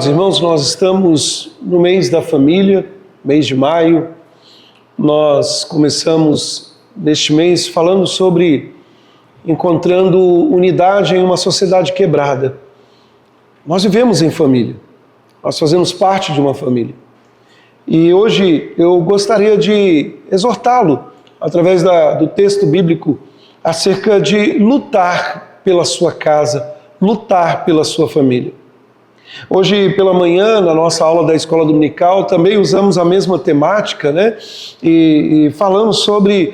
Irmãos, nós estamos no mês da família, mês de maio. Nós começamos neste mês falando sobre encontrando unidade em uma sociedade quebrada. Nós vivemos em família, nós fazemos parte de uma família. E hoje eu gostaria de exortá-lo, através do texto bíblico, acerca de lutar pela sua casa, lutar pela sua família. Hoje pela manhã, na nossa aula da Escola Dominical, também usamos a mesma temática, né? E falamos sobre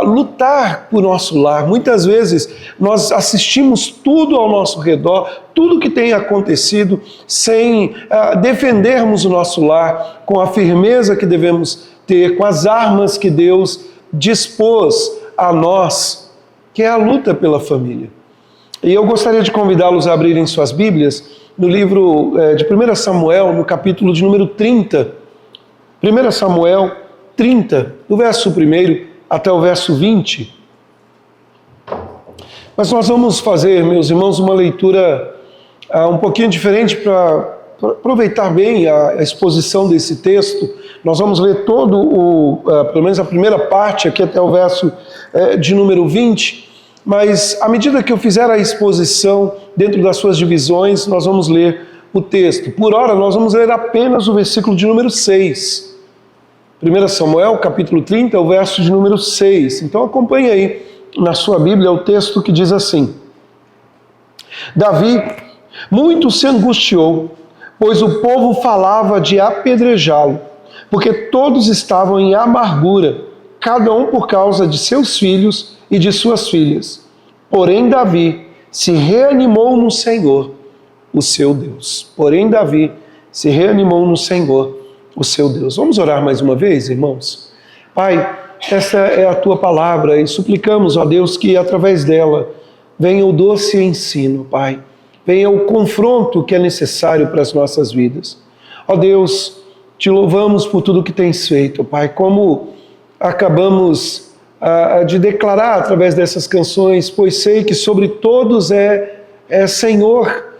lutar por nosso lar. Muitas vezes nós assistimos tudo ao nosso redor, tudo que tem acontecido, sem defendermos o nosso lar com a firmeza que devemos ter, com as armas que Deus dispôs a nós, que é a luta pela família. E eu gostaria de convidá-los a abrirem suas Bíblias no livro de 1 Samuel, no capítulo de número 30. 1 Samuel 30, do verso 1 até o verso 20. Mas nós vamos fazer, meus irmãos, uma leitura um pouquinho diferente para aproveitar bem a exposição desse texto. Nós vamos ler todo, pelo menos a primeira parte, aqui até o verso de número 20. Mas, à medida que eu fizer a exposição dentro das suas divisões, nós vamos ler o texto. Por hora, nós vamos ler apenas o versículo de número 6. 1 Samuel, capítulo 30, o verso de número 6. Então, acompanhe aí na sua Bíblia o texto que diz assim: Davi muito se angustiou, pois o povo falava de apedrejá-lo, porque todos estavam em amargura, cada um por causa de seus filhos e de suas filhas. Porém, Davi se reanimou no Senhor, o seu Deus. Porém, Davi se reanimou no Senhor, o seu Deus. Vamos orar mais uma vez, irmãos? Pai, essa é a tua palavra e suplicamos, ó Deus, que através dela venha o doce ensino, Pai. Venha o confronto que é necessário para as nossas vidas. Ó Deus, te louvamos por tudo que tens feito, Pai, como acabamos de declarar através dessas canções, pois sei que sobre todos é Senhor.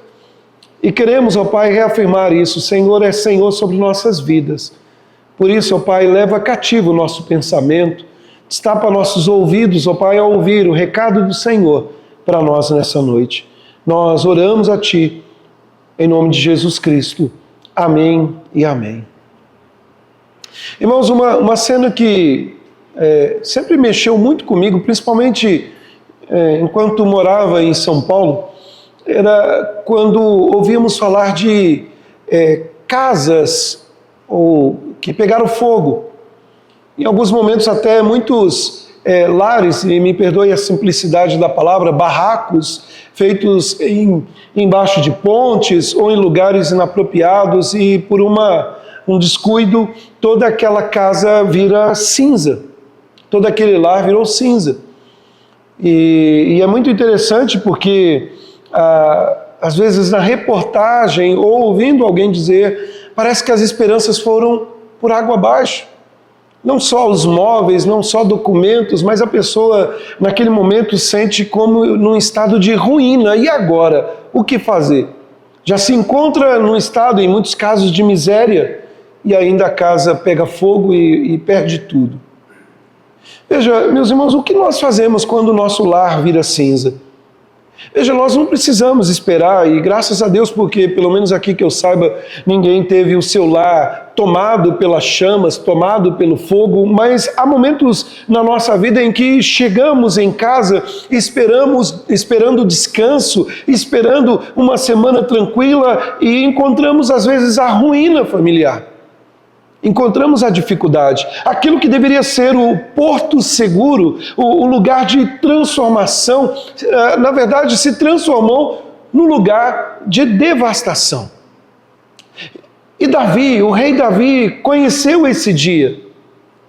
E queremos, ó Pai, reafirmar isso. O Senhor é Senhor sobre nossas vidas. Por isso, ó Pai, leva cativo o nosso pensamento, destapa nossos ouvidos, ó Pai, a ouvir o recado do Senhor para nós nessa noite. Nós oramos a Ti, em nome de Jesus Cristo. Amém e amém. Irmãos, uma cena que sempre mexeu muito comigo, principalmente enquanto morava em São Paulo, era quando ouvíamos falar de casas que pegaram fogo. Em alguns momentos até muitos lares, e me perdoe a simplicidade da palavra, barracos feitos embaixo de pontes ou em lugares inapropriados, e por um descuido toda aquela casa vira cinza. Todo aquele lar virou cinza. E é muito interessante porque, às vezes, na reportagem, ou ouvindo alguém dizer, parece que as esperanças foram por água abaixo. Não só os móveis, não só documentos, mas a pessoa, naquele momento, sente como num estado de ruína. E agora? O que fazer? Já se encontra num estado, em muitos casos, de miséria, e ainda a casa pega fogo e perde tudo. Veja, meus irmãos, o que nós fazemos quando o nosso lar vira cinza? Veja, nós não precisamos esperar, e graças a Deus, porque pelo menos aqui que eu saiba, ninguém teve o seu lar tomado pelas chamas, tomado pelo fogo, mas há momentos na nossa vida em que chegamos em casa, esperando descanso, esperando uma semana tranquila, e encontramos às vezes a ruína familiar. Encontramos a dificuldade. Aquilo que deveria ser o porto seguro, o lugar de transformação, na verdade se transformou num lugar de devastação. E Davi, o rei Davi, conheceu esse dia.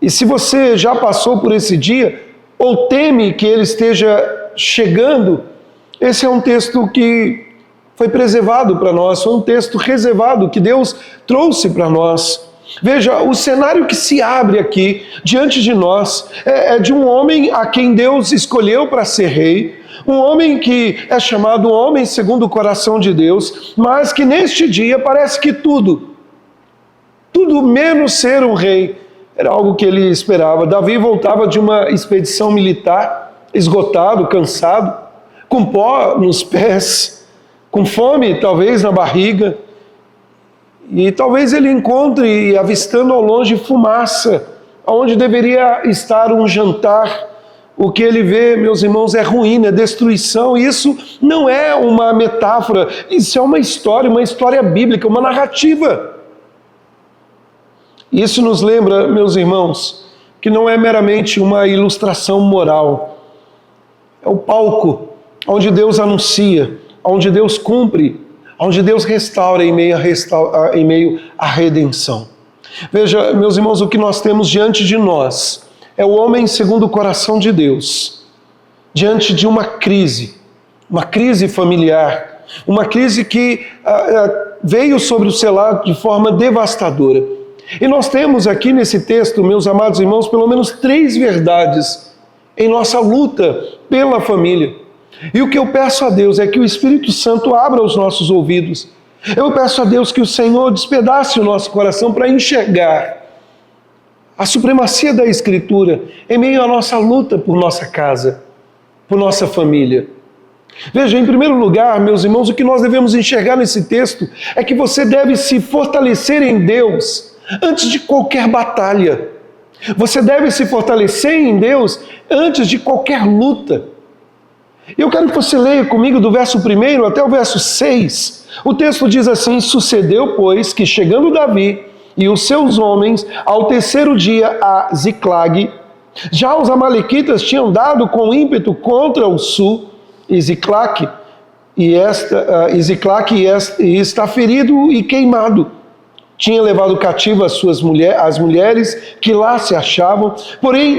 E se você já passou por esse dia, ou teme que ele esteja chegando, esse é um texto que foi preservado para nós, foi um texto reservado que Deus trouxe para nós. Veja, o cenário que se abre aqui diante de nós é de um homem a quem Deus escolheu para ser rei, Um homem que é chamado homem segundo o coração de Deus, mas que neste dia parece que tudo menos ser um rei, era algo que ele esperava. Davi voltava de uma expedição militar, esgotado, cansado, com pó nos pés, com fome talvez na barriga, e talvez ele encontre, avistando ao longe, fumaça, onde deveria estar um jantar. O que ele vê, meus irmãos, é ruína, é destruição. Isso não é uma metáfora, isso é uma história bíblica, uma narrativa. Isso nos lembra, meus irmãos, que não é meramente uma ilustração moral. É o palco onde Deus anuncia, onde Deus cumpre, onde Deus restaura em meio à redenção. Veja, meus irmãos, o que nós temos diante de nós é o homem segundo o coração de Deus, diante de uma crise familiar, uma crise que veio sobre o seu lado de forma devastadora. E nós temos aqui nesse texto, meus amados irmãos, pelo menos 3 verdades em nossa luta pela família. E o que eu peço a Deus é que o Espírito Santo abra os nossos ouvidos. Eu peço a Deus que o Senhor despedace o nosso coração para enxergar a supremacia da Escritura em meio à nossa luta por nossa casa, por nossa família. Veja, em primeiro lugar, meus irmãos, o que nós devemos enxergar nesse texto é que você deve se fortalecer em Deus antes de qualquer batalha. Você deve se fortalecer em Deus antes de qualquer luta. Eu quero que você leia comigo do verso 1 até o verso 6. O texto diz assim: sucedeu, pois, que chegando Davi e os seus homens ao terceiro dia a Ziclag, já os amalequitas tinham dado com ímpeto contra o sul, e Ziclag está ferido e queimado. Tinha levado cativo as mulheres que lá se achavam, porém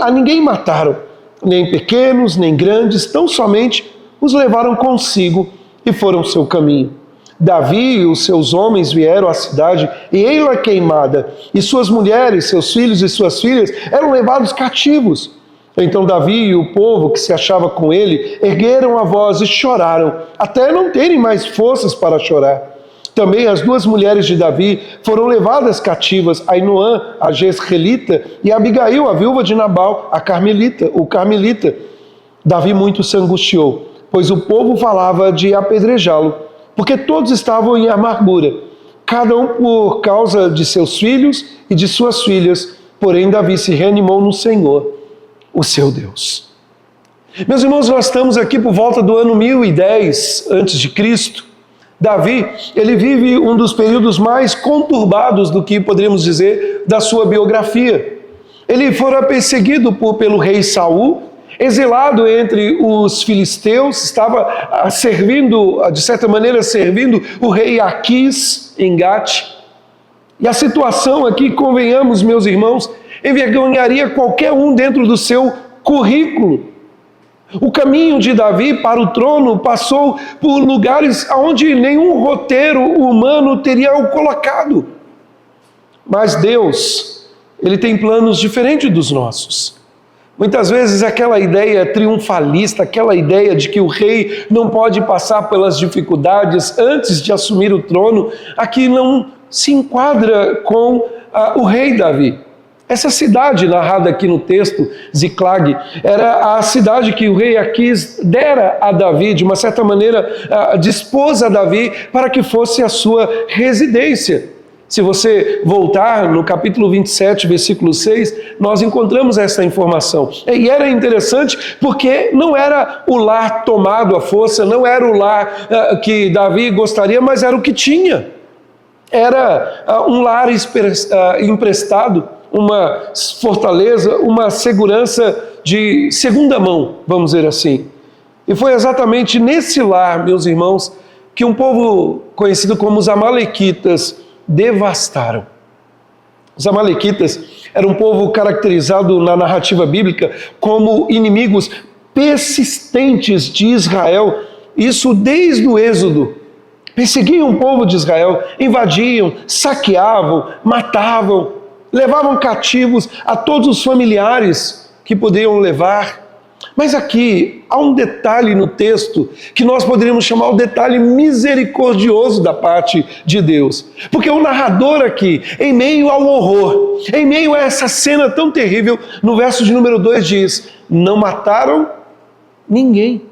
a ninguém mataram, nem pequenos, nem grandes, tão somente os levaram consigo e foram seu caminho. Davi e os seus homens vieram à cidade, e ei-la queimada, e suas mulheres, seus filhos e suas filhas eram levados cativos. Então Davi e o povo que se achava com ele ergueram a voz e choraram, até não terem mais forças para chorar. Também as 2 mulheres de Davi foram levadas cativas, Ainoã, a Jezreelita, e Abigail, a viúva de Nabal, o Carmelita. Davi muito se angustiou, pois o povo falava de apedrejá-lo, porque todos estavam em amargura, cada um por causa de seus filhos e de suas filhas. Porém Davi se reanimou no Senhor, o seu Deus. Meus irmãos, nós estamos aqui por volta do ano 1010 a.C., Davi, ele vive um dos períodos mais conturbados do que poderíamos dizer da sua biografia. Ele fora perseguido pelo rei Saul, exilado entre os filisteus, estava servindo, de certa maneira, servindo o rei Aquis em Gate. E a situação aqui, convenhamos, meus irmãos, envergonharia qualquer um dentro do seu currículo. O caminho de Davi para o trono passou por lugares onde nenhum roteiro humano teria o colocado. Mas Deus, Ele tem planos diferentes dos nossos. Muitas vezes aquela ideia triunfalista, aquela ideia de que o rei não pode passar pelas dificuldades antes de assumir o trono, aqui não se enquadra com o rei Davi. Essa cidade narrada aqui no texto, Ziclag, era a cidade que o rei Aquis dera a Davi, de uma certa maneira dispôs a Davi para que fosse a sua residência. Se você voltar no capítulo 27, versículo 6, nós encontramos essa informação. E era interessante porque não era o lar tomado à força, não era o lar que Davi gostaria, mas era o que tinha. Era um lar emprestado, uma fortaleza, uma segurança de segunda mão, vamos dizer assim. E foi exatamente nesse lar, meus irmãos, que um povo conhecido como os amalequitas devastaram. Os amalequitas eram um povo caracterizado na narrativa bíblica como inimigos persistentes de Israel, isso desde o Êxodo. Perseguiam o povo de Israel, invadiam, saqueavam, matavam, levavam cativos a todos os familiares que podiam levar. Mas aqui há um detalhe no texto que nós poderíamos chamar o detalhe misericordioso da parte de Deus. Porque o narrador aqui, em meio ao horror, em meio a essa cena tão terrível, no verso de número 2 diz: não mataram ninguém.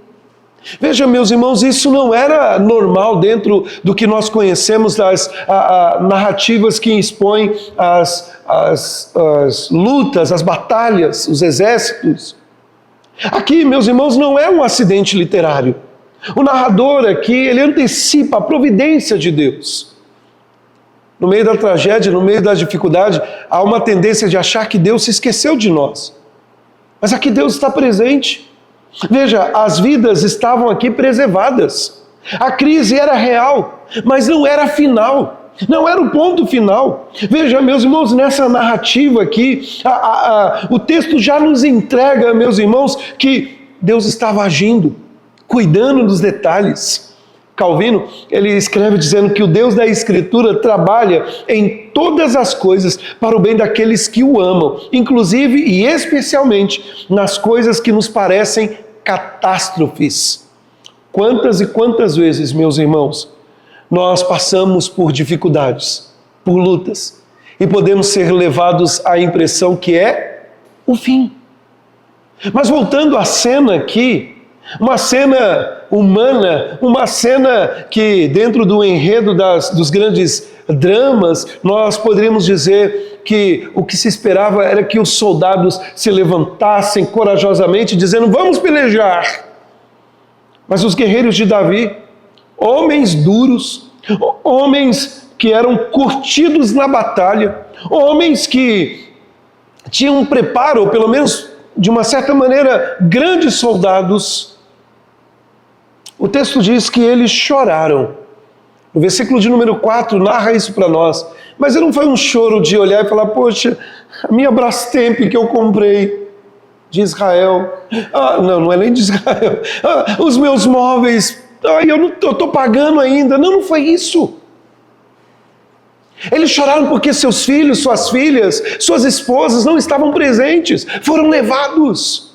Veja, meus irmãos, isso não era normal dentro do que nós conhecemos das narrativas que expõem as lutas, as batalhas, os exércitos. Aqui, meus irmãos, não é um acidente literário. O narrador aqui, ele antecipa a providência de Deus. No meio da tragédia, no meio da dificuldade, há uma tendência de achar que Deus se esqueceu de nós. Mas aqui Deus está presente. Veja, as vidas estavam aqui preservadas. A crise era real, mas não era final. Não era o ponto final. Veja, meus irmãos, nessa narrativa aqui, o texto já nos entrega, meus irmãos, que Deus estava agindo, cuidando dos detalhes. Calvino, ele escreve dizendo que o Deus da Escritura trabalha em todas as coisas para o bem daqueles que o amam, inclusive e especialmente nas coisas que nos parecem catástrofes. Quantas e quantas vezes, meus irmãos, nós passamos por dificuldades, por lutas, e podemos ser levados à impressão que é o fim. Mas voltando à cena aqui, uma cena humana, uma cena que dentro do enredo dos grandes dramas, nós poderíamos dizer que o que se esperava era que os soldados se levantassem corajosamente, dizendo: vamos pelejar. Mas os guerreiros de Davi, homens duros, homens que eram curtidos na batalha, homens que tinham um preparo, ou pelo menos de uma certa maneira, grandes soldados, o texto diz que eles choraram. O versículo de número 4 narra isso para nós. Mas não foi um choro de olhar e falar: poxa, a minha Brastemp que eu comprei de Israel, não é nem de Israel, os meus móveis, eu estou pagando ainda. Não foi isso. Eles choraram porque seus filhos, suas filhas, suas esposas não estavam presentes, foram levados.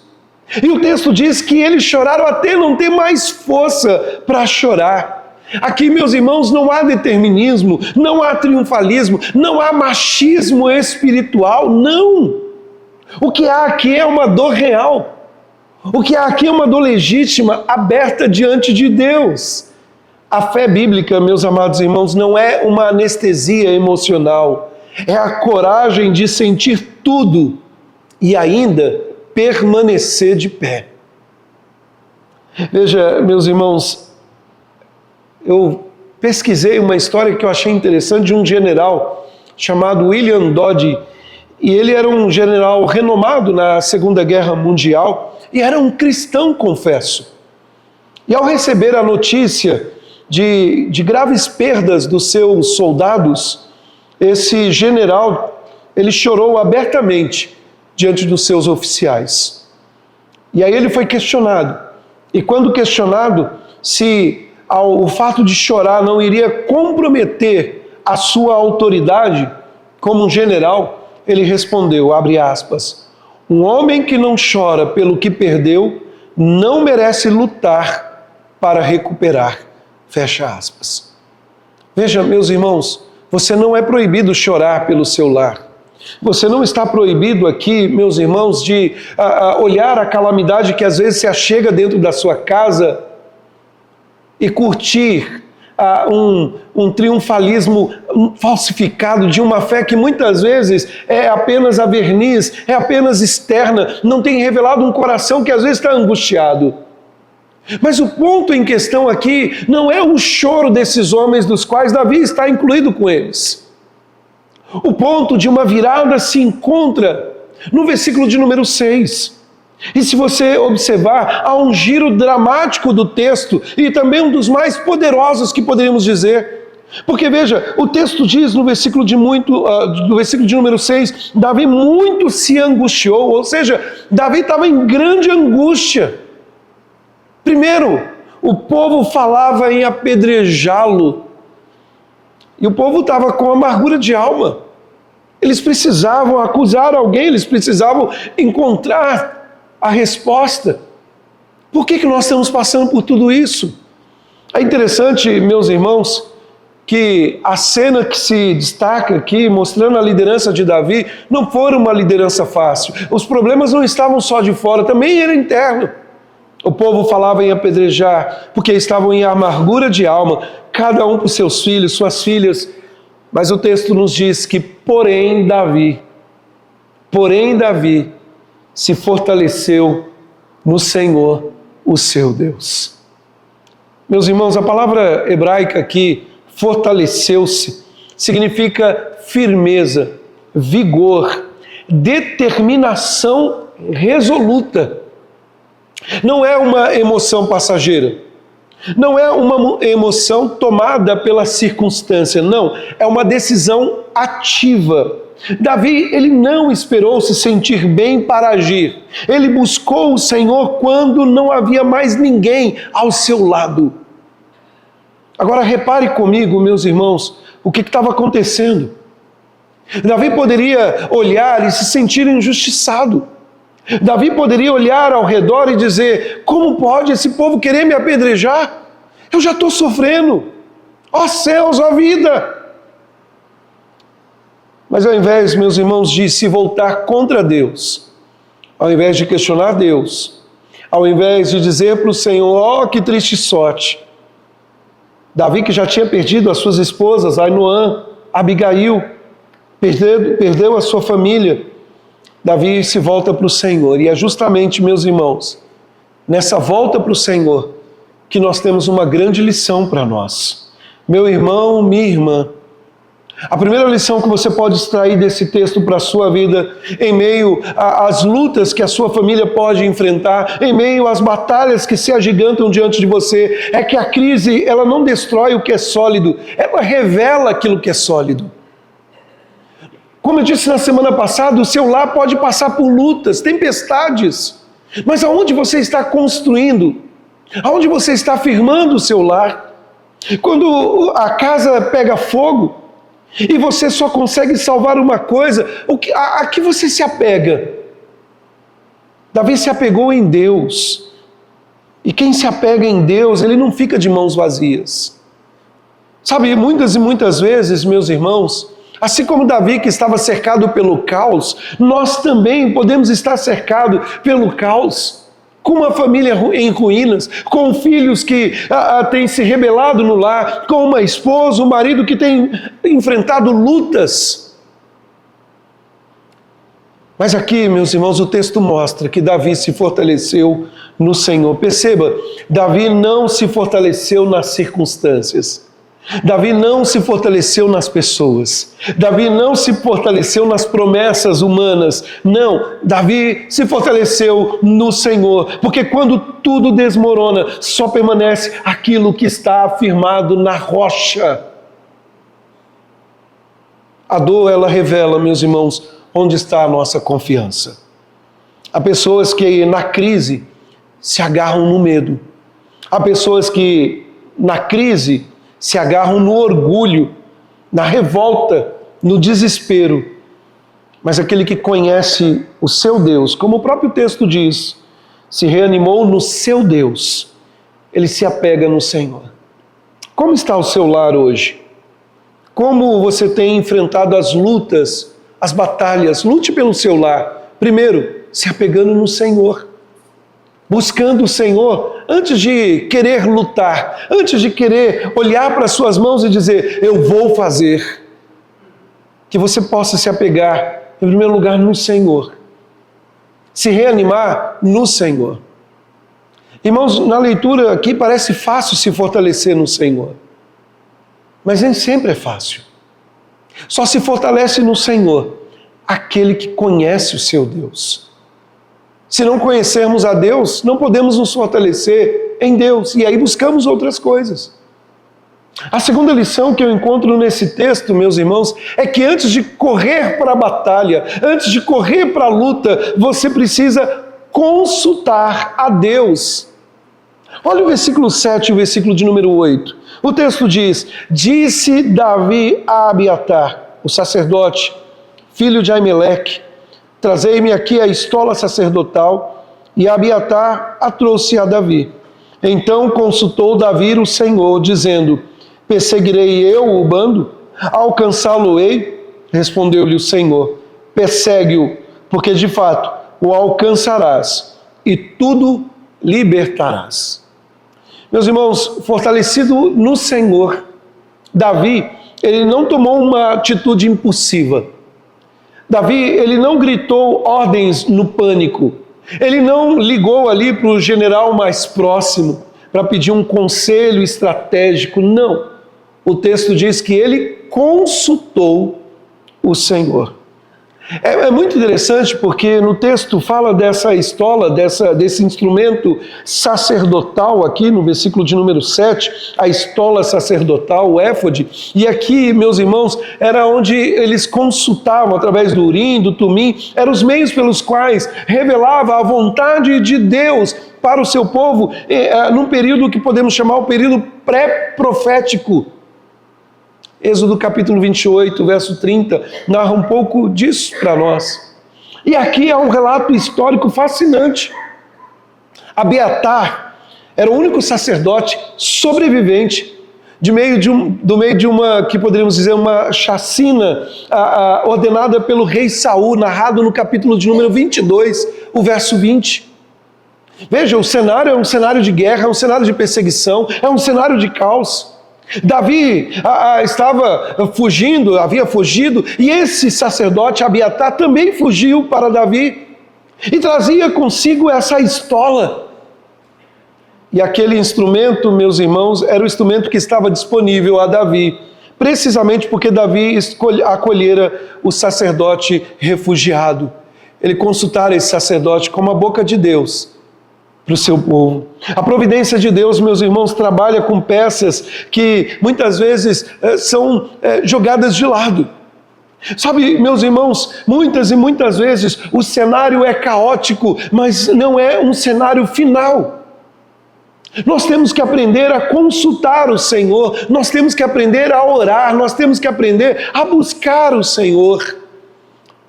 E o texto diz que eles choraram até não ter mais força para chorar. Aqui, meus irmãos, não há determinismo, não há triunfalismo, não há machismo espiritual, não. O que há aqui é uma dor real. O que há aqui é uma dor legítima, aberta diante de Deus. A fé bíblica, meus amados irmãos, não é uma anestesia emocional. É a coragem de sentir tudo e ainda permanecer de pé. Veja, meus irmãos, eu pesquisei uma história que eu achei interessante de um general chamado William Dodd. E ele era um general renomado na Segunda Guerra Mundial e era um cristão, confesso. E ao receber a notícia de graves perdas dos seus soldados, esse general, ele chorou abertamente diante dos seus oficiais. E aí ele foi questionado. E quando questionado se o fato de chorar não iria comprometer a sua autoridade como um general, ele respondeu, abre aspas: um homem que não chora pelo que perdeu não merece lutar para recuperar. Fecha aspas. Veja, meus irmãos, você não é proibido chorar pelo seu lar. Você não está proibido aqui, meus irmãos, de olhar a calamidade que às vezes se achega dentro da sua casa e curtir um triunfalismo falsificado de uma fé que muitas vezes é apenas a verniz, é apenas externa, não tem revelado um coração que às vezes está angustiado. Mas o ponto em questão aqui não é o choro desses homens dos quais Davi está incluído com eles. O ponto de uma virada se encontra no versículo de número 6. E se você observar, há um giro dramático do texto e também um dos mais poderosos que poderíamos dizer. Porque veja, o texto diz no versículo do versículo de número 6, Davi muito se angustiou, ou seja, Davi estava em grande angústia. Primeiro, o povo falava em apedrejá-lo. E o povo estava com amargura de alma. Eles precisavam acusar alguém, eles precisavam encontrar a resposta. Por que nós estamos passando por tudo isso? É interessante, meus irmãos, que a cena que se destaca aqui, mostrando a liderança de Davi, não foi uma liderança fácil. Os problemas não estavam só de fora, também era interno. O povo falava em apedrejar, porque estavam em amargura de alma, cada um por seus filhos, suas filhas. Mas o texto nos diz que, porém Davi se fortaleceu no Senhor, o seu Deus. Meus irmãos, a palavra hebraica aqui, fortaleceu-se, significa firmeza, vigor, determinação resoluta. Não é uma emoção passageira, não é uma emoção tomada pela circunstância, não, é uma decisão ativa. Davi, ele não esperou se sentir bem para agir, ele buscou o Senhor quando não havia mais ninguém ao seu lado. Agora repare comigo, meus irmãos, o que estava acontecendo. Davi poderia olhar e se sentir injustiçado. Davi poderia olhar ao redor e dizer: como pode esse povo querer me apedrejar? Eu já estou sofrendo. Ó céus, ó vida! Mas ao invés, meus irmãos, de se voltar contra Deus, ao invés de questionar Deus, ao invés de dizer para o Senhor: ó, que triste sorte, Davi, que já tinha perdido as suas esposas, Ainoã, Abigail, perdeu a sua família, Davi se volta para o Senhor. E é justamente, meus irmãos, nessa volta para o Senhor, que nós temos uma grande lição para nós. Meu irmão, minha irmã, a primeira lição que você pode extrair desse texto para a sua vida, em meio às lutas que a sua família pode enfrentar, em meio às batalhas que se agigantam diante de você, é que a crise, ela não destrói o que é sólido, ela revela aquilo que é sólido. Como eu disse na semana passada, o seu lar pode passar por lutas, tempestades, mas aonde você está construindo, aonde você está firmando o seu lar? Quando a casa pega fogo, e você só consegue salvar uma coisa, a que você se apega? Davi se apegou em Deus. E quem se apega em Deus, ele não fica de mãos vazias. Sabe, muitas e muitas vezes, meus irmãos, assim como Davi que estava cercado pelo caos, nós também podemos estar cercados pelo caos. Com uma família em ruínas, com filhos que têm se rebelado no lar, com uma esposa, um marido que tem enfrentado lutas. Mas aqui, meus irmãos, o texto mostra que Davi se fortaleceu no Senhor. Perceba, Davi não se fortaleceu nas circunstâncias. Davi não se fortaleceu nas pessoas. Davi não se fortaleceu nas promessas humanas. Não, Davi se fortaleceu no Senhor. Porque quando tudo desmorona, só permanece aquilo que está afirmado na rocha. A dor, ela revela, meus irmãos, onde está a nossa confiança. Há pessoas que na crise se agarram no medo. Há pessoas que na crise se agarram no orgulho, na revolta, no desespero. Mas aquele que conhece o seu Deus, como o próprio texto diz, se reanimou no seu Deus, ele se apega no Senhor. Como está o seu lar hoje? Como você tem enfrentado as lutas, as batalhas? Lute pelo seu lar. Primeiro, se apegando no Senhor. Buscando o Senhor, antes de querer lutar, antes de querer olhar para as suas mãos e dizer: eu vou fazer. Que você possa se apegar, em primeiro lugar, no Senhor. Se reanimar no Senhor. Irmãos, na leitura aqui parece fácil se fortalecer no Senhor. Mas nem sempre é fácil. Só se fortalece no Senhor aquele que conhece o seu Deus. Se não conhecermos a Deus, não podemos nos fortalecer em Deus. E aí buscamos outras coisas. A segunda lição que eu encontro nesse texto, meus irmãos, é que antes de correr para a batalha, antes de correr para a luta, você precisa consultar a Deus. Olha o versículo 7 e o versículo de número 8. O texto diz: disse Davi a Abiatar, o sacerdote, filho de Aimeleque: trazei-me aqui a estola sacerdotal e Abiatar a trouxe a Davi. Então consultou Davi o Senhor, dizendo: perseguirei eu o bando? Alcançá-lo-ei? Respondeu-lhe o Senhor: persegue-o, porque de fato o alcançarás e tudo libertarás. Meus irmãos, fortalecido no Senhor, Davi, ele não tomou uma atitude impulsiva. Davi, ele não gritou ordens no pânico. Ele não ligou ali para o general mais próximo para pedir um conselho estratégico. Não. O texto diz que ele consultou o Senhor. É muito interessante porque no texto fala dessa estola, desse instrumento sacerdotal aqui no versículo de número 7, a estola sacerdotal, o éfode, e aqui, meus irmãos, era onde eles consultavam através do Urim, do Tumim, eram os meios pelos quais revelava a vontade de Deus para o seu povo, num período que podemos chamar o período pré-profético. Êxodo capítulo 28, verso 30, narra um pouco disso para nós. E aqui há um relato histórico fascinante. Abiatar era o único sacerdote sobrevivente do meio de uma, que poderíamos dizer, uma chacina ordenada pelo rei Saul, narrado no capítulo de número 22, o verso 20. Veja, o cenário é um cenário de guerra, é um cenário de perseguição, é um cenário de caos. Davi havia fugido, e esse sacerdote Abiatar também fugiu para Davi, e trazia consigo essa estola. E aquele instrumento, meus irmãos, era o instrumento que estava disponível a Davi, precisamente porque Davi acolhera o sacerdote refugiado. Ele consultara esse sacerdote como a boca de Deus para o seu povo. A providência de Deus, meus irmãos, trabalha com peças que muitas vezes são jogadas de lado. Sabe, meus irmãos, muitas e muitas vezes o cenário é caótico, mas não é um cenário final. Nós temos que aprender a consultar o Senhor, nós temos que aprender a orar, nós temos que aprender a buscar o Senhor.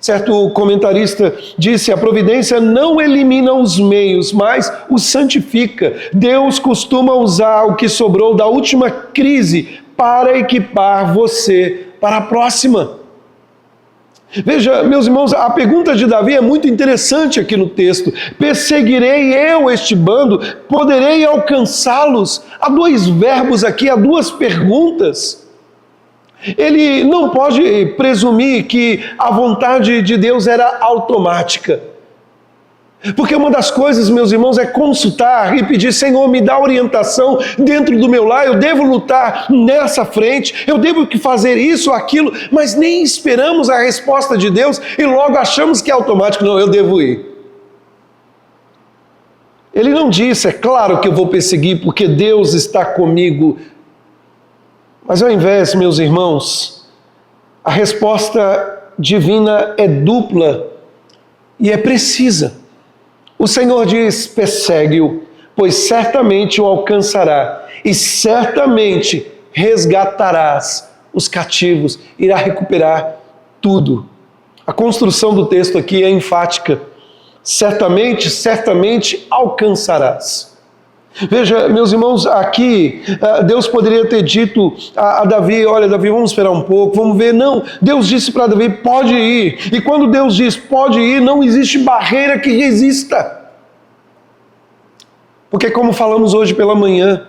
Certo comentarista disse: a providência não elimina os meios, mas os santifica. Deus costuma usar o que sobrou da última crise para equipar você para a próxima. Veja, meus irmãos, a pergunta de Davi é muito interessante aqui no texto. Perseguirei eu este bando? Poderei alcançá-los? Há dois verbos aqui, há duas perguntas. Ele não pode presumir que a vontade de Deus era automática. Porque uma das coisas, meus irmãos, é consultar e pedir: Senhor, me dá orientação dentro do meu lar, eu devo lutar nessa frente, eu devo fazer isso ou aquilo, mas nem esperamos a resposta de Deus e logo achamos que é automático. Não, eu devo ir. Ele não disse: é claro que eu vou perseguir porque Deus está comigo. Mas ao invés, meus irmãos, a resposta divina é dupla e é precisa. O Senhor diz: persegue-o, pois certamente o alcançará e certamente resgatarás os cativos, irá recuperar tudo. A construção do texto aqui é enfática. Certamente, certamente alcançarás. Veja, meus irmãos, aqui Deus poderia ter dito a Davi: olha, Davi, vamos esperar um pouco, vamos ver. Não, Deus disse para Davi: pode ir. E quando Deus diz pode ir, não existe barreira que resista. Porque, como falamos hoje pela manhã,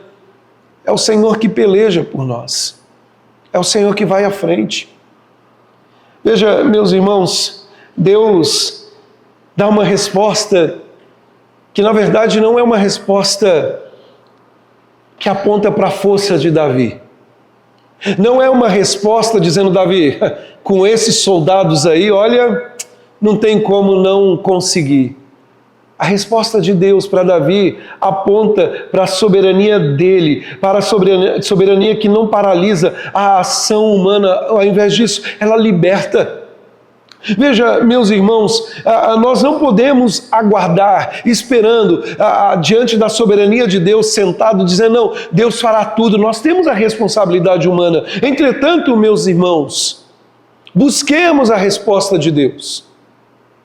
é o Senhor que peleja por nós. É o Senhor que vai à frente. Veja, meus irmãos, Deus dá uma resposta que na verdade não é uma resposta que aponta para a força de Davi. Não é uma resposta dizendo: Davi, com esses soldados aí, olha, não tem como não conseguir. A resposta de Deus para Davi aponta para a soberania dele, para a soberania que não paralisa a ação humana, ao invés disso, ela liberta. Veja, meus irmãos, nós não podemos aguardar, esperando, diante da soberania de Deus, sentado, dizendo: não, Deus fará tudo. Nós temos a responsabilidade humana. Entretanto, meus irmãos, busquemos a resposta de Deus.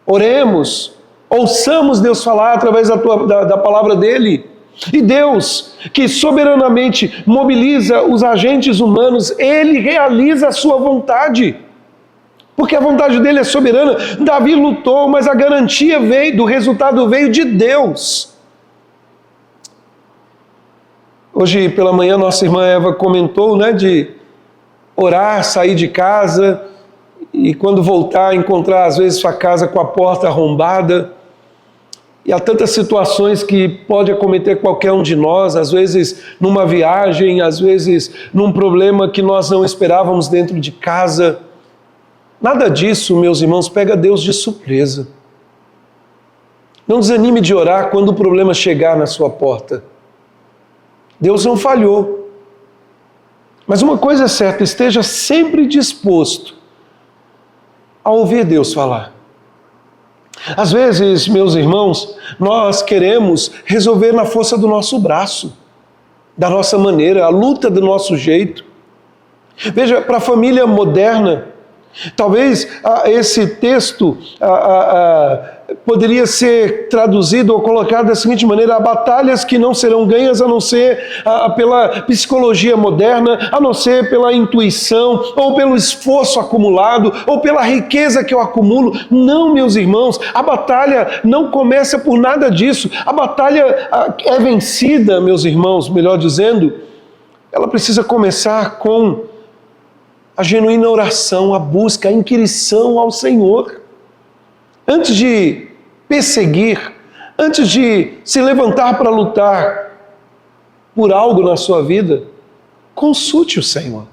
Oremos, Ouçamos Deus falar através da palavra dele. E Deus, que soberanamente mobiliza os agentes humanos, ele realiza a sua vontade. Porque a vontade dele é soberana. Davi lutou, mas a garantia do resultado veio de Deus. Hoje pela manhã nossa irmã Eva comentou, de orar, sair de casa e quando voltar encontrar às vezes sua casa com a porta arrombada. E há tantas situações que pode acometer qualquer um de nós, às vezes numa viagem, às vezes num problema que nós não esperávamos dentro de casa. Nada disso, meus irmãos, pega Deus de surpresa. Não desanime de orar quando o problema chegar na sua porta. Deus não falhou. Mas uma coisa é certa, esteja sempre disposto a ouvir Deus falar. Às vezes, meus irmãos, nós queremos resolver na força do nosso braço, da nossa maneira, a luta do nosso jeito. Veja, para a família moderna, talvez esse texto poderia ser traduzido ou colocado da seguinte maneira: há batalhas que não serão ganhas a não ser pela psicologia moderna, a não ser pela intuição, ou pelo esforço acumulado, ou pela riqueza que eu acumulo. Não, meus irmãos, a batalha não começa por nada disso. A batalha é vencida, meus irmãos, melhor dizendo, ela precisa começar com a genuína oração, a busca, a inquirição ao Senhor. Antes de perseguir, antes de se levantar para lutar por algo na sua vida, consulte o Senhor.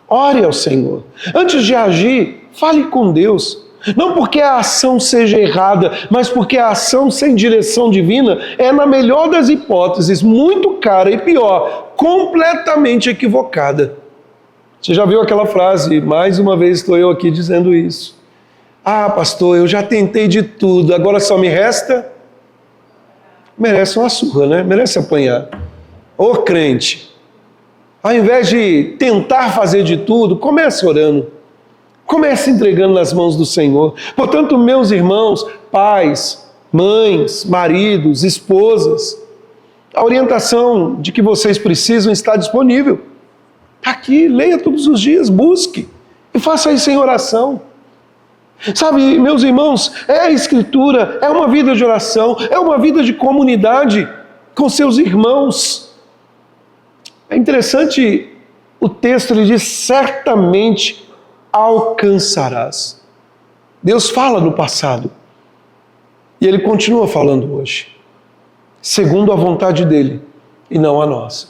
Ore ao Senhor. Antes de agir, fale com Deus. Não porque a ação seja errada, mas porque a ação sem direção divina é, na melhor das hipóteses, muito cara e pior, completamente equivocada. Você já viu aquela frase? Mais uma vez estou eu aqui dizendo isso. Ah, pastor, eu já tentei de tudo, agora só me resta... Merece uma surra, né? Merece apanhar. Ô crente, ao invés de tentar fazer de tudo, comece orando. Comece entregando nas mãos do Senhor. Portanto, meus irmãos, pais, mães, maridos, esposas, a orientação de que vocês precisam está disponível. Está aqui, leia todos os dias, busque e faça isso em oração. Sabe, meus irmãos, é a Escritura, é uma vida de oração, é uma vida de comunidade com seus irmãos. É interessante, o texto ele diz: certamente alcançarás. Deus fala no passado e Ele continua falando hoje, segundo a vontade dEle e não a nossa.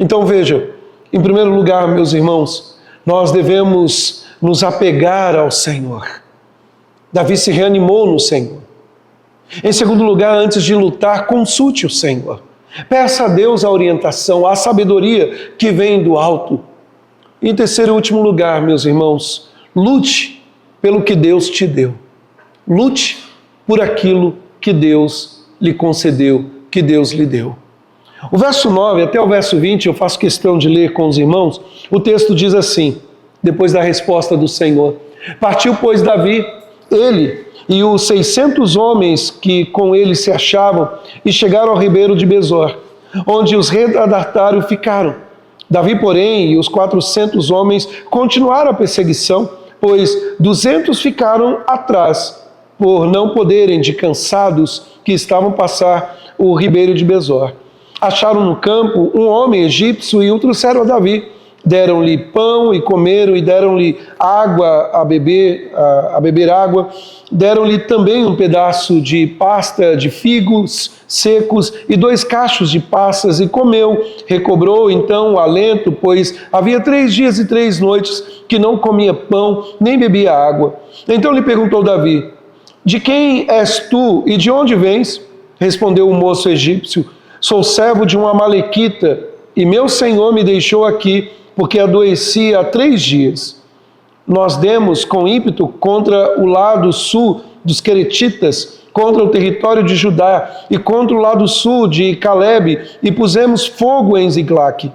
Então veja, em primeiro lugar, meus irmãos, nós devemos nos apegar ao Senhor. Davi se reanimou no Senhor. Em segundo lugar, antes de lutar, consulte o Senhor. Peça a Deus a orientação, a sabedoria que vem do alto. E em terceiro e último lugar, meus irmãos, lute pelo que Deus te deu. Lute por aquilo que Deus lhe concedeu, que Deus lhe deu. O verso 9 até o verso 20, eu faço questão de ler com os irmãos. O texto diz assim, depois da resposta do Senhor: partiu, pois, Davi, ele e os 600 homens que com ele se achavam, e chegaram ao ribeiro de Besor, onde os retardatários ficaram. Davi, porém, e os 400 homens continuaram a perseguição, pois 200 ficaram atrás, por não poderem, de cansados que estavam passar o ribeiro de Besor. Acharam no campo um homem egípcio e o trouxeram a Davi. Deram-lhe pão e comeram, e deram-lhe água a beber água. Deram-lhe também um pedaço de pasta de figos secos e 2 cachos de passas, e comeu. Recobrou então o alento, pois havia 3 dias e 3 noites que não comia pão, nem bebia água. Então lhe perguntou Davi: de quem és tu e de onde vens? Respondeu o moço egípcio: sou servo de um amalequita, e meu senhor me deixou aqui, porque adoeci há 3 dias. Nós demos com ímpeto contra o lado sul dos Queretitas, contra o território de Judá, e contra o lado sul de Calebe, e pusemos fogo em Ziglague.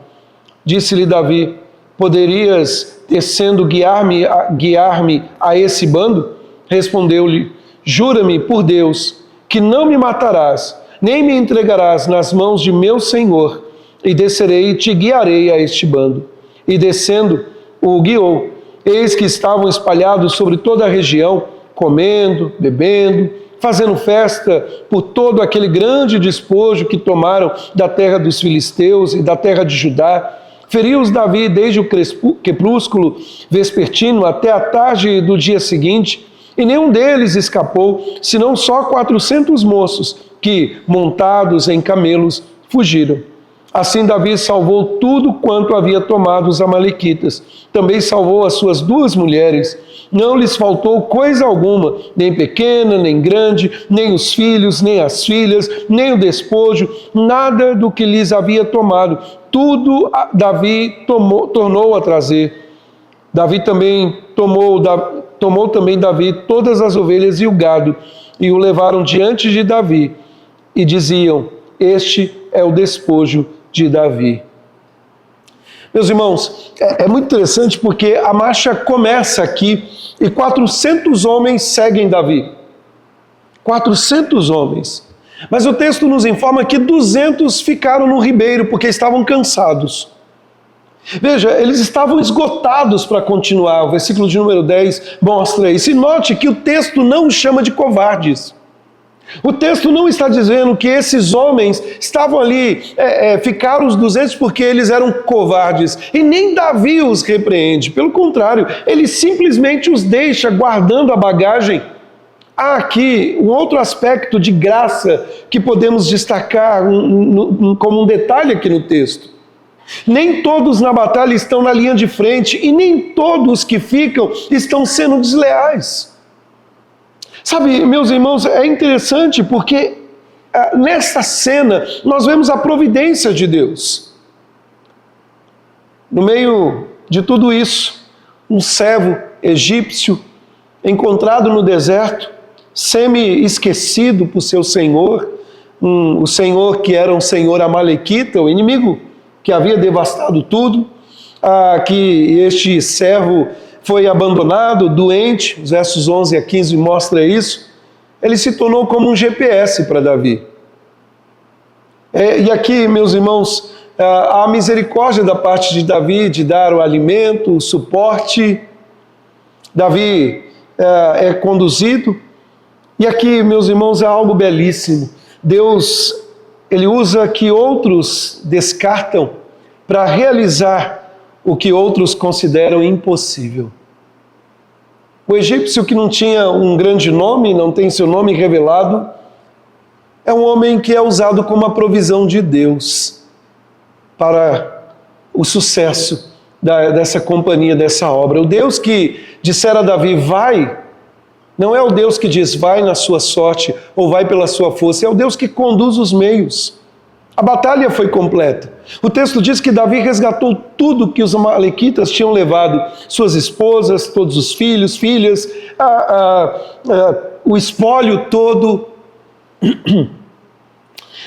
Disse-lhe Davi: poderias, descendo, guiar-me a esse bando? Respondeu-lhe: jura-me por Deus que não me matarás, nem me entregarás nas mãos de meu senhor, e descerei e te guiarei a este bando. E descendo, o guiou. Eis que estavam espalhados sobre toda a região, comendo, bebendo, fazendo festa por todo aquele grande despojo que tomaram da terra dos filisteus e da terra de Judá. Feriu-os Davi desde o crepúsculo vespertino até a tarde do dia seguinte, e nenhum deles escapou, senão só 400 moços que, montados em camelos, fugiram. Assim Davi salvou tudo quanto havia tomado os amalequitas. Também salvou as suas 2 mulheres. Não lhes faltou coisa alguma, nem pequena, nem grande, nem os filhos, nem as filhas, nem o despojo, nada do que lhes havia tomado. Tudo Davi tornou a trazer. Davi também tomou também Davi todas as ovelhas e o gado, e o levaram diante de Davi, e diziam: este é o despojo de Davi. Meus irmãos, é muito interessante porque a marcha começa aqui e 400 homens seguem Davi. 400 homens. Mas o texto nos informa que 200 ficaram no ribeiro porque estavam cansados. Veja, eles estavam esgotados para continuar. O versículo de número 10 mostra isso. E note que o texto não os chama de covardes. O texto não está dizendo que esses homens estavam ali, ficaram os 200 porque eles eram covardes. E nem Davi os repreende. Pelo contrário, ele simplesmente os deixa guardando a bagagem. Há aqui um outro aspecto de graça que podemos destacar como um detalhe aqui no texto. Nem todos na batalha estão na linha de frente e nem todos que ficam estão sendo desleais. Sabe, meus irmãos, é interessante porque nessa cena nós vemos a providência de Deus. No meio de tudo isso, um servo egípcio encontrado no deserto, semi-esquecido por seu senhor, o senhor que era um senhor amalequita, o inimigo que havia devastado tudo, que este servo foi abandonado, doente, os versos 11 a 15 mostra isso, ele se tornou como um GPS para Davi. E aqui, meus irmãos, há misericórdia da parte de Davi de dar o alimento, o suporte. Davi é conduzido. E aqui, meus irmãos, é algo belíssimo. Deus, ele usa que outros descartam para realizar o que outros consideram impossível. O egípcio que não tinha um grande nome, não tem seu nome revelado, é um homem que é usado como a provisão de Deus para o sucesso dessa companhia, dessa obra. O Deus que dissera a Davi, vai, não é o Deus que diz, vai na sua sorte ou vai pela sua força, é o Deus que conduz os meios. A batalha foi completa. O texto diz que Davi resgatou tudo que os amalequitas tinham levado, suas esposas, todos os filhos, filhas, o espólio todo.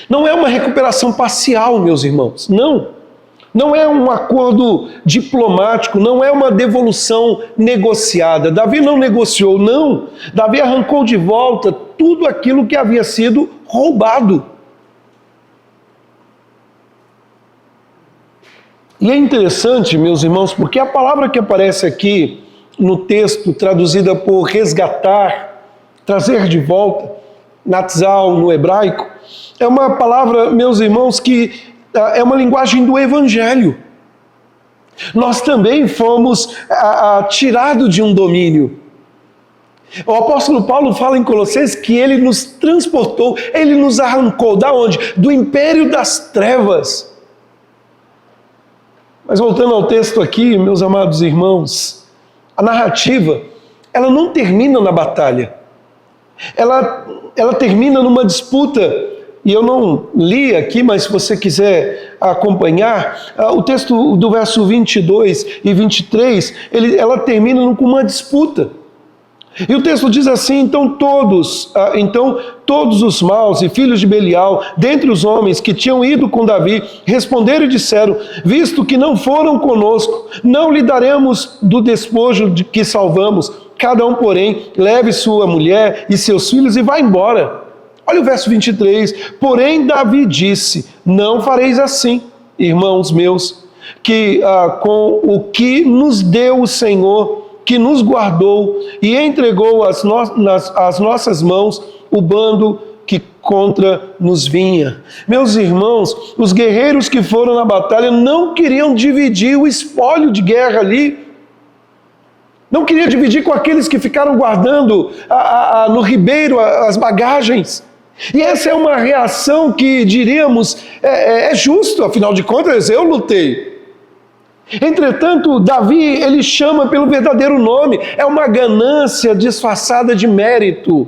Não é uma recuperação parcial, meus irmãos, não. Não é um acordo diplomático, não é uma devolução negociada. Davi não negociou, não. Davi arrancou de volta tudo aquilo que havia sido roubado. E é interessante, meus irmãos, porque a palavra que aparece aqui no texto, traduzida por resgatar, trazer de volta, natzal no hebraico, é uma palavra, meus irmãos, que é uma linguagem do Evangelho. Nós também fomos tirados de um domínio. O apóstolo Paulo fala em Colossenses que ele nos transportou, ele nos arrancou, da onde? Do império das trevas. Mas voltando ao texto aqui, meus amados irmãos, a narrativa, ela não termina na batalha. Ela termina numa disputa, e eu não li aqui, mas se você quiser acompanhar, o texto do verso 22 e 23, ela termina com uma disputa. E o texto diz assim: então todos os maus e filhos de Belial, dentre os homens que tinham ido com Davi, responderam e disseram: visto que não foram conosco, não lhe daremos do despojo de que salvamos. Cada um, porém, leve sua mulher e seus filhos e vá embora. Olha o verso 23. Porém Davi disse: não fareis assim, irmãos meus, que com o que nos deu o Senhor, que nos guardou e entregou às nossas mãos o bando que contra nos vinha. Meus irmãos, os guerreiros que foram na batalha não queriam dividir o espólio de guerra ali. Não queriam dividir com aqueles que ficaram guardando no ribeiro as bagagens. E essa é uma reação que diríamos é justo, afinal de contas eu lutei. Entretanto, Davi, ele chama pelo verdadeiro nome, é uma ganância disfarçada de mérito.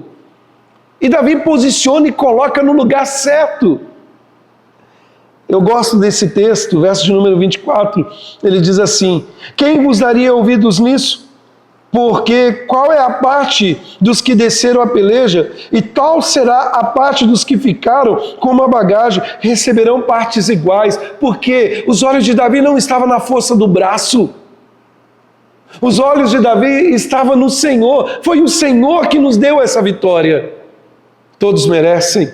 E Davi posiciona e coloca no lugar certo. Eu gosto desse texto, verso de número 24, ele diz assim: quem vos daria ouvidos nisso? Porque qual é a parte dos que desceram a peleja, e tal será a parte dos que ficaram com a bagagem, receberão partes iguais, porque os olhos de Davi não estavam na força do braço, os olhos de Davi estavam no Senhor, foi o Senhor que nos deu essa vitória. Todos merecem.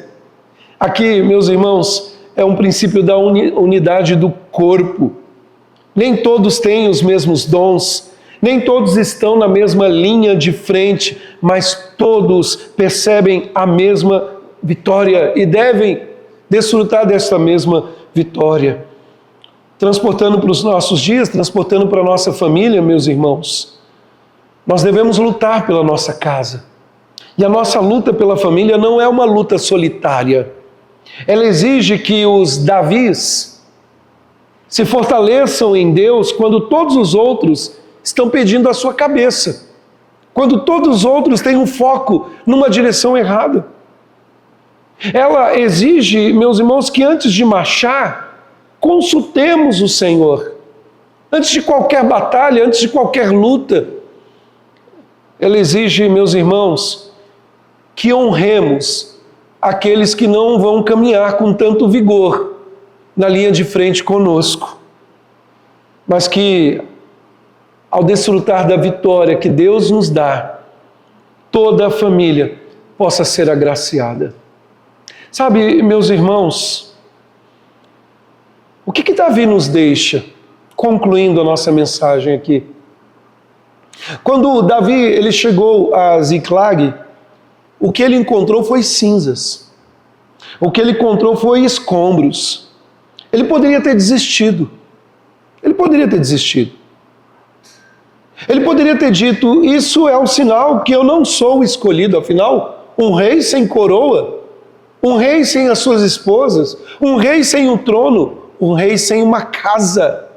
Aqui, meus irmãos, é um princípio da unidade do corpo. Nem todos têm os mesmos dons, nem todos estão na mesma linha de frente, mas todos percebem a mesma vitória e devem desfrutar desta mesma vitória. Transportando para os nossos dias, transportando para a nossa família, meus irmãos, nós devemos lutar pela nossa casa. E a nossa luta pela família não é uma luta solitária. Ela exige que os Davis se fortaleçam em Deus quando todos os outros estão pedindo a sua cabeça, quando todos os outros têm um foco numa direção errada. Ela exige, meus irmãos, que antes de marchar, consultemos o Senhor. Antes de qualquer batalha, antes de qualquer luta. Ela exige, meus irmãos, que honremos aqueles que não vão caminhar com tanto vigor na linha de frente conosco, mas que, ao desfrutar da vitória que Deus nos dá, toda a família possa ser agraciada. Sabe, meus irmãos, o que Davi nos deixa, concluindo a nossa mensagem aqui? Quando Davi ele chegou a Ziclag, o que ele encontrou foi cinzas. O que ele encontrou foi escombros. Ele poderia ter desistido. Ele poderia ter desistido. Ele poderia ter dito: isso é um sinal que eu não sou o escolhido. Afinal, um rei sem coroa, um rei sem as suas esposas, um rei sem um trono, um rei sem uma casa.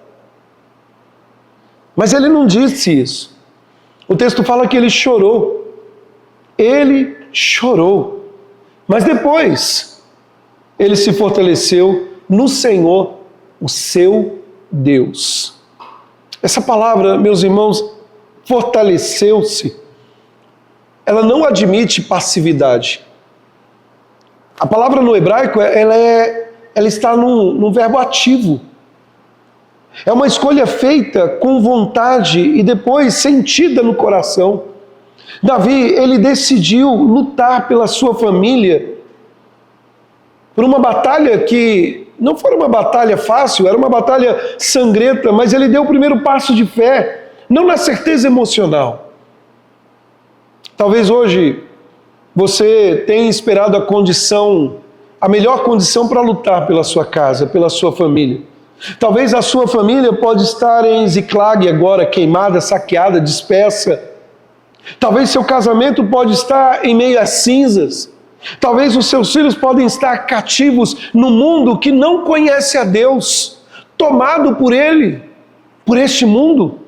Mas ele não disse isso. O texto fala que ele chorou. Ele chorou. Mas depois, ele se fortaleceu no Senhor, o seu Deus. Essa palavra, meus irmãos, fortaleceu-se, ela não admite passividade. A palavra no hebraico, ela está num verbo ativo. É uma escolha feita com vontade e depois sentida no coração. Davi, ele decidiu lutar pela sua família, por uma batalha que não foi uma batalha fácil, era uma batalha sangrenta, mas ele deu o primeiro passo de fé, não na certeza emocional. Talvez hoje você tenha esperado a melhor condição para lutar pela sua casa, pela sua família. Talvez a sua família pode estar em Ziclag agora, queimada, saqueada, dispersa. Talvez seu casamento pode estar em meio a cinzas. Talvez os seus filhos podem estar cativos no mundo que não conhece a Deus, tomado por ele, por este mundo.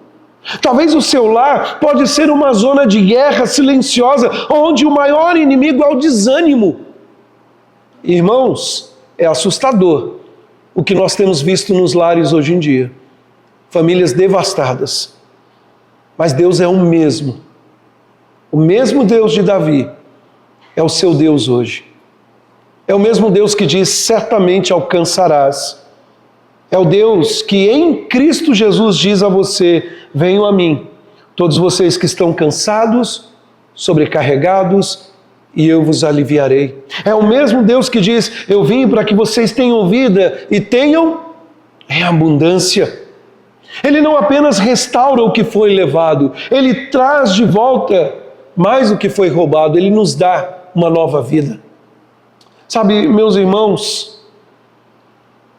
Talvez o seu lar pode ser uma zona de guerra silenciosa, onde o maior inimigo é o desânimo. Irmãos, é assustador o que nós temos visto nos lares hoje em dia. Famílias devastadas. Mas Deus é o mesmo. O mesmo Deus de Davi é o seu Deus hoje. É o mesmo Deus que diz: certamente alcançarás. É o Deus que em Cristo Jesus diz a você: venham a mim, todos vocês que estão cansados, sobrecarregados, e eu vos aliviarei. É o mesmo Deus que diz: eu vim para que vocês tenham vida e tenham em abundância. Ele não apenas restaura o que foi levado, Ele traz de volta mais do que foi roubado, Ele nos dá uma nova vida. Sabe, meus irmãos,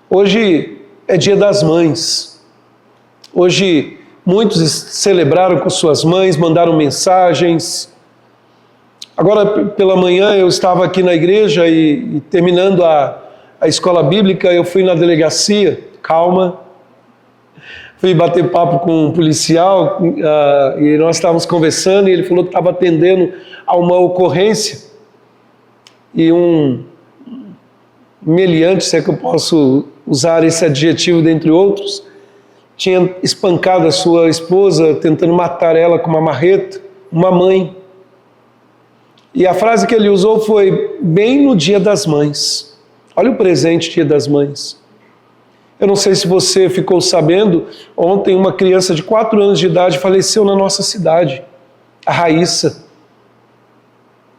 hoje é Dia das Mães. Hoje muitos celebraram com suas mães, mandaram mensagens. Agora pela manhã eu estava aqui na igreja e terminando a escola bíblica, eu fui na delegacia, calma, fui bater papo com um policial e nós estávamos conversando e ele falou que estava atendendo a uma ocorrência e um meliante, se é que eu posso usar esse adjetivo dentre outros, tinha espancado a sua esposa, tentando matar ela com uma marreta, uma mãe. E a frase que ele usou foi: bem no Dia das Mães. Olha o presente, Dia das Mães. Eu não sei se você ficou sabendo, ontem uma criança de 4 anos de idade faleceu na nossa cidade, a Raíssa.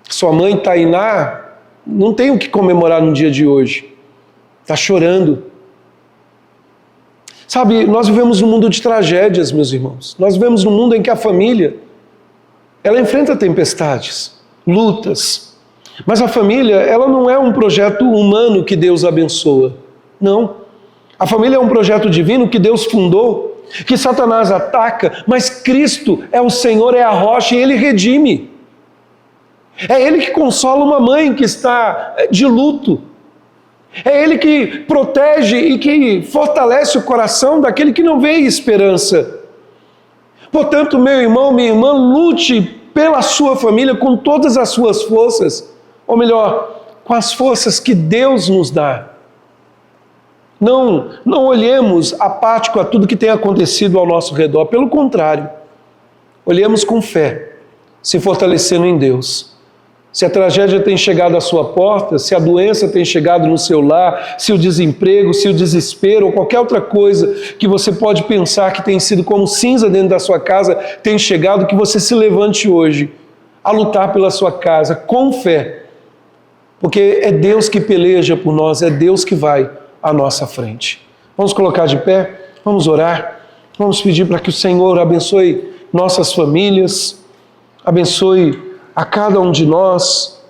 Sua mãe, Tainá, não tem o que comemorar no dia de hoje. Está chorando. Sabe, nós vivemos num mundo de tragédias, meus irmãos. Nós vivemos num mundo em que a família, ela enfrenta tempestades, lutas. Mas a família, ela não é um projeto humano que Deus abençoa. Não. A família é um projeto divino que Deus fundou, que Satanás ataca, mas Cristo é o Senhor, é a rocha e Ele redime. É Ele que consola uma mãe que está de luto. É Ele que protege e que fortalece o coração daquele que não vê esperança. Portanto, meu irmão, minha irmã, lute pela sua família com todas as suas forças, ou melhor, com as forças que Deus nos dá. Não olhemos apático a tudo que tem acontecido ao nosso redor. Pelo contrário, olhemos com fé, se fortalecendo em Deus. Se a tragédia tem chegado à sua porta, se a doença tem chegado no seu lar, se o desemprego, se o desespero ou qualquer outra coisa que você pode pensar que tem sido como cinza dentro da sua casa tem chegado, que você se levante hoje a lutar pela sua casa com fé. Porque é Deus que peleja por nós, é Deus que vai à nossa frente. Vamos colocar de pé, vamos orar, vamos pedir para que o Senhor abençoe nossas famílias, abençoe a cada um de nós.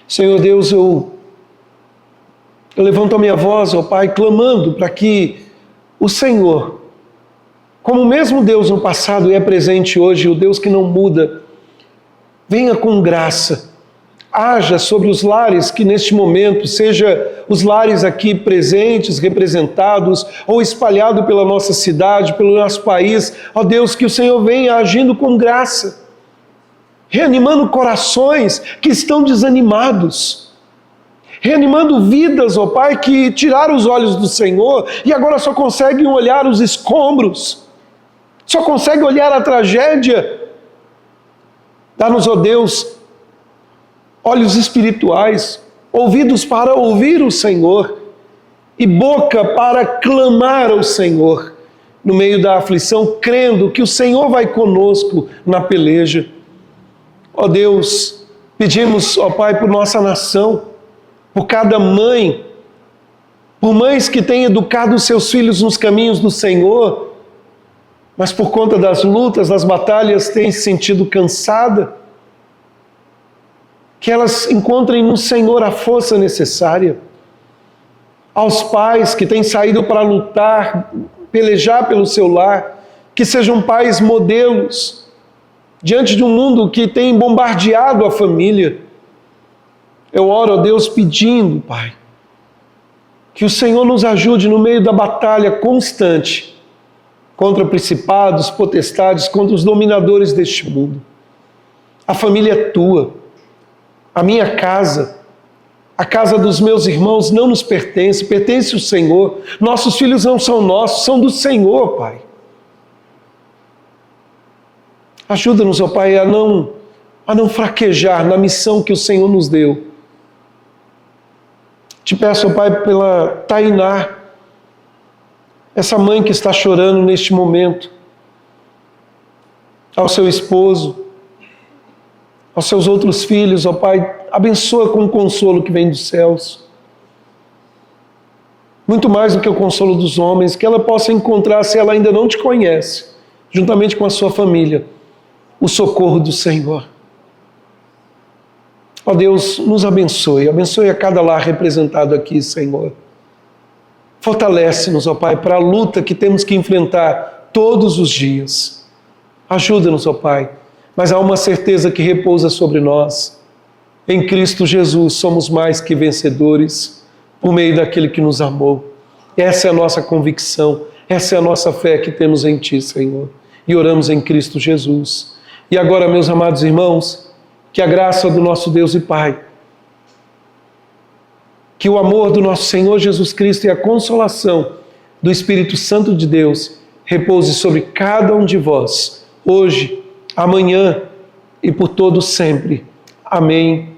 Senhor Deus, eu levanto a minha voz, ó Pai, clamando para que o Senhor, como o mesmo Deus no passado e é presente hoje, o Deus que não muda, venha com graça, haja sobre os lares que neste momento, seja os lares aqui presentes, representados, ou espalhados pela nossa cidade, pelo nosso país, ó Deus, que o Senhor venha agindo com graça, reanimando corações que estão desanimados, reanimando vidas, ó Pai, que tiraram os olhos do Senhor e agora só conseguem olhar os escombros, só conseguem olhar a tragédia. Dá-nos, ó Deus, olhos espirituais, ouvidos para ouvir o Senhor e boca para clamar ao Senhor no meio da aflição, crendo que o Senhor vai conosco na peleja. Ó Deus, pedimos, ó Pai, por nossa nação, por cada mãe, por mães que têm educado os seus filhos nos caminhos do Senhor, mas por conta das lutas, das batalhas, têm se sentido cansada. Que elas encontrem no Senhor a força necessária. Aos pais que têm saído para lutar, pelejar pelo seu lar, que sejam pais modelos, diante de um mundo que tem bombardeado a família. Eu oro a Deus pedindo, Pai, que o Senhor nos ajude no meio da batalha constante contra principados, potestades, contra os dominadores deste mundo. A família é tua. A minha casa, a casa dos meus irmãos não nos pertence, pertence ao Senhor. Nossos filhos não são nossos, são do Senhor, Pai. Ajuda-nos, ó Pai, a não fraquejar na missão que o Senhor nos deu. Te peço, ó Pai, pela Tainá, essa mãe que está chorando neste momento, ao seu esposo, aos seus outros filhos, ó Pai, abençoa com o consolo que vem dos céus. Muito mais do que o consolo dos homens, que ela possa encontrar, se ela ainda não te conhece, juntamente com a sua família, o socorro do Senhor. Ó Deus, nos abençoe a cada lar representado aqui, Senhor. Fortalece-nos, ó Pai, para a luta que temos que enfrentar todos os dias. Ajuda-nos, ó Pai, mas há uma certeza que repousa sobre nós. Em Cristo Jesus somos mais que vencedores, por meio daquele que nos amou. Essa é a nossa convicção, essa é a nossa fé que temos em Ti, Senhor. E oramos em Cristo Jesus. E agora, meus amados irmãos, que a graça do nosso Deus e Pai, que o amor do nosso Senhor Jesus Cristo e a consolação do Espírito Santo de Deus repouse sobre cada um de vós, hoje, amanhã e por todo sempre. Amém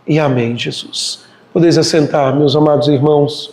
e amém, Jesus. Podeis assentar, meus amados irmãos.